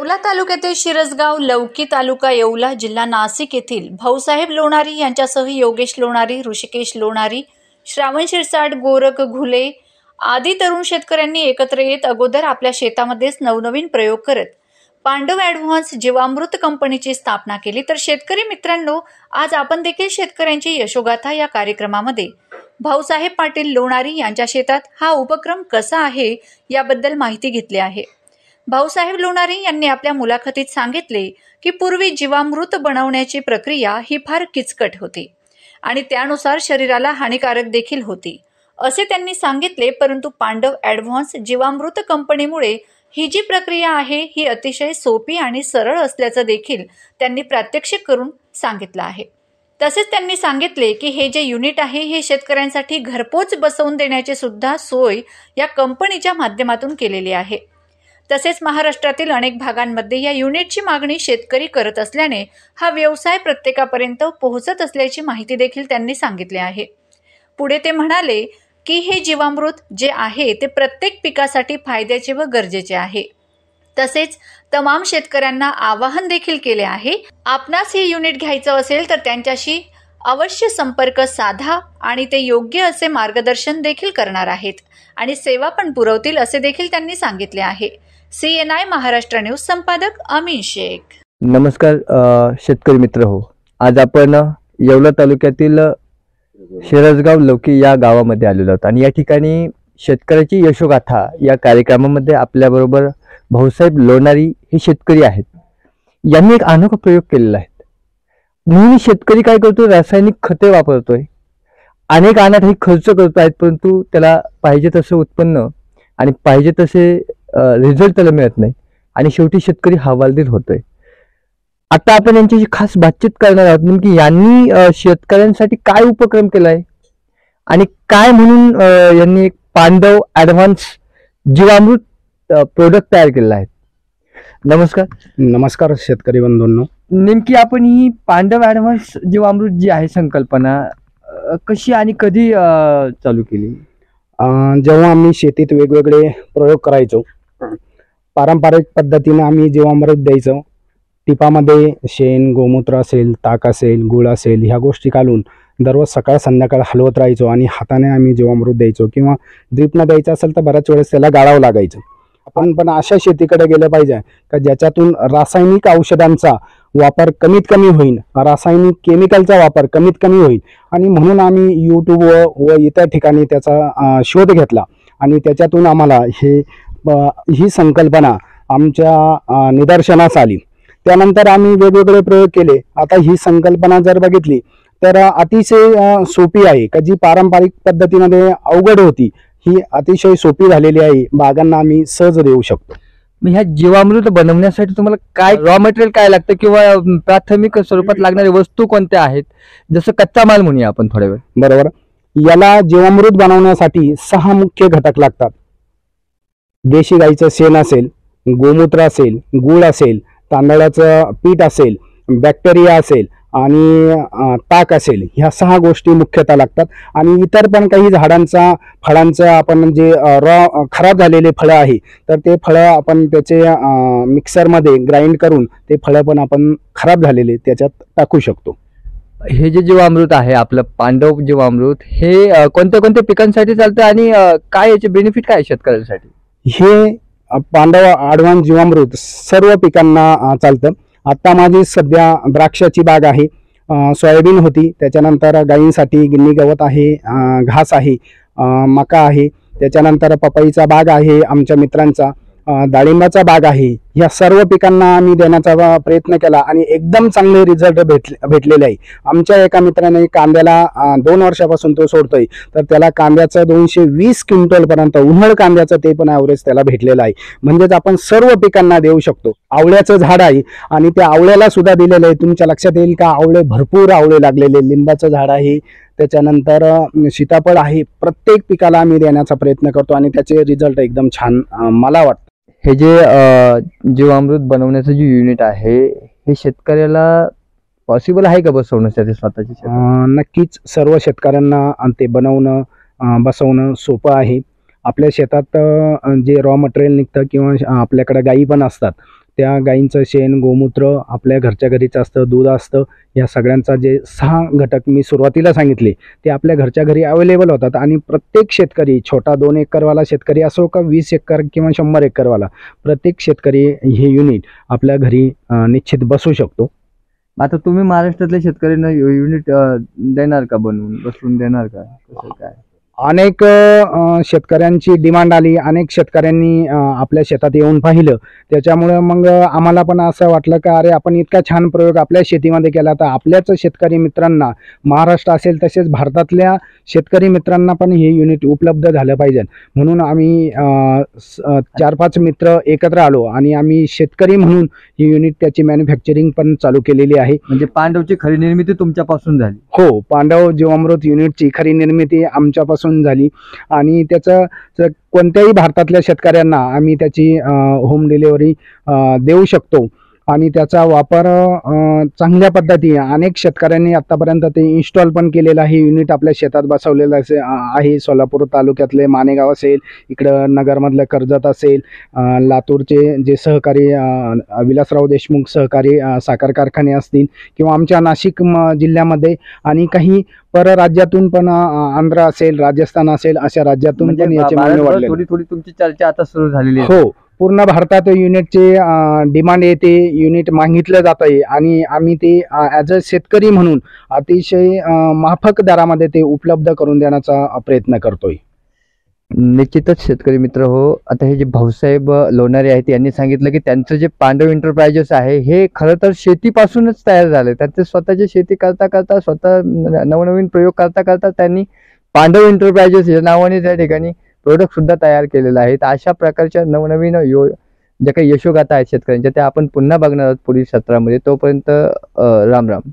येवला तालुक्यातील शिरसगाव, लौकी तालुका येवला, जिल्हा नाशिक येथील भाऊसाहेब लोणारी यांच्यासह योगेश लोणारी, ऋषिकेश लोणारी, श्रावण शिरसाट, गोरख घुले आदी तरुण शेतकऱ्यांनी एकत्र येत अगोदर आपल्या शेतामध्येच नवनवीन प्रयोग करत पांडव ॲडव्हान्स जीवामृत कंपनीची स्थापना केली। तर शेतकरी मित्रांनो, आज आपण देखील शेतकऱ्यांची यशोगाथा या कार्यक्रमामध्ये भाऊसाहेब पाटील लोणारी यांच्या शेतात हा उपक्रम कसा आहे याबद्दल माहिती घेतली आहे। भाऊसाहेब लोणारी यांनी आपल्या मुलाखतीत सांगितले की पूर्वी जीवामृत बनवण्याची प्रक्रिया ही फार किचकट होती आणि त्यानुसार शरीराला हानिकारक देखील होती असे त्यांनी सांगितले। परंतु पांडव ॲडव्हान्स जीवामृत कंपनीमुळे ही जी प्रक्रिया आहे ही अतिशय सोपी आणि सरळ असल्याचं देखील त्यांनी प्रात्यक्षिक करून सांगितलं आहे। तसेच त्यांनी सांगितले की हे जे युनिट आहे हे शेतकऱ्यांसाठी घरपोच बसवून देण्याची सुद्धा सोय या कंपनीच्या माध्यमातून केलेली आहे। तसेच महाराष्ट्रातील अनेक भागांमध्ये या युनिटची मागणी शेतकरी करत असल्याने हा व्यवसाय प्रत्येकापर्यंत पोहोचत असल्याची माहिती देखील त्यांनी सांगितली आहे। पुढे ते म्हणाले की हे जीवामृत जे आहे ते प्रत्येक पिकासाठी फायद्याचे व गरजेचे आहे। तसेच तमाम शेतकऱ्यांना आवाहन देखील केले आहे, आपणास हे युनिट घ्यायचं असेल तर त्यांच्याशी अवश्य संपर्क साधा आणि ते योग्य असे मार्गदर्शन देखील करणार आहेत आणि सेवा पण पुरवतील असे देखील त्यांनी सांगितले आहे। CNI महाराष्ट्र न्यूज संपादक अमीन शेख। नमस्कार शेतकरी मित्र हो, आज आपण येवला तालुक्यातील शिरसगाव लौकी या गावामध्ये आलेलो आहोत आणि या ठिकाणी शेतकऱ्याची यशोगाथा या कार्यक्रमामध्ये आपल्याबरोबर भाऊसाहेब लोणारी हे शेतकरी आहेत। यांनी एक अनोखा प्रयोग केलेला आहे। नेहमी शेतकरी काय करतो, रासायनिक खते वापरतोय, अनेक अनाठाई खर्च करतोय, परंतु त्याला पाहिजे तसं उत्पन्न आणि पाहिजे तसे रिझल्ट त्याला मिळत नाही आणि शेवटी शेतकरी हवालदिल होतोय। आता आपण यांच्याशी खास बातचीत करणार आहोत नेमकी यांनी शेतकऱ्यांसाठी काय उपक्रम केलाय आणि काय म्हणून यांनी एक पांडव ॲडव्हान्स जीवामृत प्रोडक्ट तयार केलेला आहे। नमस्कार। नमस्कार शेतकरी बंधूंनो, नेमकी आपण ही पांडव ॲडव्हान्स जीवामृत जी आहे संकल्पना कशी आणि कधी चालू केली? जेव्हा आम्ही शेतीत वेगवेगळे प्रयोग करायचो, पारंपरिक पद्धतीने आम्ही जीवामृत द्यायचो। टिपामध्ये शेण, गोमूत्र असेल, ताक असेल, गुळ असेल, ह्या गोष्टी घालून दररोज सकाळ संध्याकाळ हलवत राहायचो आणि हाताने आम्ही जीवामृत द्यायचो किंवा ड्रिपनं द्यायचं असेल तर बऱ्याच वेळेस त्याला गाळावं लागायचं। आपण पण अशा शेतीकडे गेलं पाहिजे का ज्याच्यातून रासायनिक औषधांचा वापर कमीत कमी होईल, रासायनिक केमिकलचा वापर कमीत कमी होईल आणि म्हणून आम्ही यूट्यूब व इतर ठिकाणी त्याचा शोध घेतला आणि त्याच्यातून आम्हाला ही संकल्पना आमच्या निदर्शनास आली। त्यानंतर आम्ही वेगवेगळे प्रयोग केले। आता ही संकल्पना जर बघितली तर अतिशय सोपी आहे का जी पारंपरिक पद्धतीमध्ये अवघड होती ही अतिशय सोपी झालेली आहे, बागांना आम्ही सहज देऊ शकतो। मग ह्या जीवामृत बनवण्यासाठी तुम्हाला काय रॉ मटेरियल काय लागतं किंवा प्राथमिक स्वरूपात लागणारी वस्तू कोणत्या आहेत, जसं कच्चा माल म्हणूया आपण थोड्या वेळ? बरोबर, याला जीवामृत बनवण्यासाठी 6 मुख्य घटक लागतात। देशी गाईचं शेण असेल, गोमूत्र असेल, गूळ असेल, तांदळाचं पीठ असेल, बॅक्टेरिया असेल आणि ताक असेल, ह्या 6 गोष्टी मुख्यतः लागतात। आणि इतर पण काही झाडांचा फळांचं आपण जे रॉ खराब झालेले फळं आहे तर ते फळं आपण त्याचे मिक्सरमध्ये ग्राइंड करून ते फळं पण आपण खराब झालेले त्याच्यात टाकू शकतो। हे जे जीवामृत आहे आपलं पांडव जीवामृत हे कोणत्या कोणत्या पिकांसाठी चालतं आणि काय याचे बेनिफिट काय शेतकऱ्यांसाठी? हे पांडव ॲडव्हान्स जीवामृत सर्व पिकांना चालतं। आता माझी सध्या द्राक्षाची बाग आहे, सोयाबीन होती, त्याच्यानंतर गायींसाठी गिन्नी गवत आहे, घास आहे, मका आहे, त्याच्यानंतर पपईचा बाग आहे आमच्या मित्रांचा, डाळिंबाचा बाग आहे। ह्या सर्व पिकांना आम्ही देण्याचा प्रयत्न केला आणि एकदम चांगले रिझल्ट भेटलेले आहे। आमच्या एका मित्राने कांद्याला 2 वर्षापासून तो सोडतोय तर त्याला कांद्याचं 220 क्विंटल पर्यंत उन्हाळ कांद्याचं ते पण ॲव्हरेज त्याला भेटलेलं आहे। म्हणजेच आपण सर्व पिकांना देऊ शकतो। आवळ्याचं झाड आहे आणि त्या आवळ्याला सुद्धा दिलेलं आहे। तुमच्या लक्षात येईल का आवळे भरपूर आवळे लागलेले, लिंबाचं झाड आहे, त्याच्यानंतर सीताफळ आहे। प्रत्येक पिकाला आम्ही देण्याचा प्रयत्न करतो आणि त्याचे रिझल्ट एकदम छान मला वाटतं। हे जे जीवामृत बनवण्याचं जे युनिट आहे हे शेतकऱ्याला पॉसिबल आहे का बसवण्यासाठी स्वतःची? नक्कीच सर्व शेतकऱ्यांना ते बनवणं बसवणं सोपं आहे। आपल्या शेतात जे रॉ मटेरियल निघतं किंवा आपल्याकडे गायी पण असतात त्या गायींचं शेण, गोमूत्र आपल्या घरच्या घरीच असतं, दूध असतं. या सगळ्यांचा जे 6 घटक मी सुरुवातीला सांगितले ते आपल्या घरच्या घरी अवेलेबल होतात आणि प्रत्येक शेतकरी, छोटा 2 एकरवाला शेतकरी असो का 20 एकर किंवा 100 एकरवाला, प्रत्येक शेतकरी हे युनिट आपल्या घरी निश्चित बसवू शकतो. आता तुम्ही महाराष्ट्रातल्या शेतकऱ्यांना युनिट देणार का, बसवून देणार का, कसं काय? अनेक शेतकऱ्यांची डिमांड आली, अनेक शेतकऱ्यांनी आपल्या शेतात येऊन पाहिलं. त्याच्यामुळं मग आम्हाला पण असं वाटलं का अरे आपण इतका छान प्रयोग आपल्या शेतीमध्ये केला, तर आपल्याच शेतकरी मित्रांना, महाराष्ट्र असेल तसेच भारतातल्या शेतकरी मित्रांना पण हे युनिट उपलब्ध झालं पाहिजे. म्हणून आम्ही 4-5 मित्र एकत्र आलो आणि आम्ही शेतकरी म्हणून ही युनिट त्याची मॅन्युफॅक्चरिंग पण चालू केलेली आहे. म्हणजे पांडवची खरी निर्मिती तुमच्यापासून झाली? हो, पांडव जीवामृत युनिटची खरी निर्मिती आमच्यापासून झाली आणि त्याचं कोणत्याही भारतातल्या शेतकऱ्यांना आम्ही त्याची होम डिलिव्हरी देऊ शकतो आणि त्याचा वापर चांगल्या पद्धतीने अनेक शेतकऱ्यांनी आतापर्यंत ते इन्स्टॉल पण केलेलं आहे. युनिट आपल्या शेतात बसवलेलं आहे. सोलापूर तालुक्यातले मानेगाव असेल, इकडं नगरमधलं कर्जत असेल, लातूरचे जे सहकारी विलासराव देशमुख सहकारी साखर कारखाने असतील किंवा आमच्या नाशिक जिल्ह्यामध्ये आणि काही परराज्यातून पण आंध्र असेल, राजस्थान असेल, अशा राज्यातून म्हणजे पण याची मागणी वाढली. थोडी थोडी तुमची चर्चा आता सुरू झालेली आहे. हो, पूर्ण भारतात युनिटचे डिमांड येते, युनिट मागितलं जात आहे आणि आम्ही ते ॲज अ शेतकरी म्हणून अतिशय माफक दरामध्ये ते उपलब्ध करून देण्याचा प्रयत्न करतोय. निश्चितच शेतकरी मित्र हो, आता हे जे भाऊसाहेब लोणारे आहेत यांनी सांगितलं की त्यांचं जे पांडव एंटरप्राइजेस आहे हे खरं तर शेतीपासूनच तयार झालं. त्यांचे स्वतःची शेती करता करता, स्वतः नवनवीन प्रयोग करता करता त्यांनी पांडव एंटरप्राइजेस या नावाने त्या ठिकाणी प्रोडक्ट सुद्धा तयार केलेलं आहे. तर अशा प्रकारच्या नवनवीन ज्या काही यशोगाथा आहेत शेतकऱ्यांच्या त्या आपण पुन्हा बघणार आहोत पुढील सत्रामध्ये. तोपर्यंत राम राम.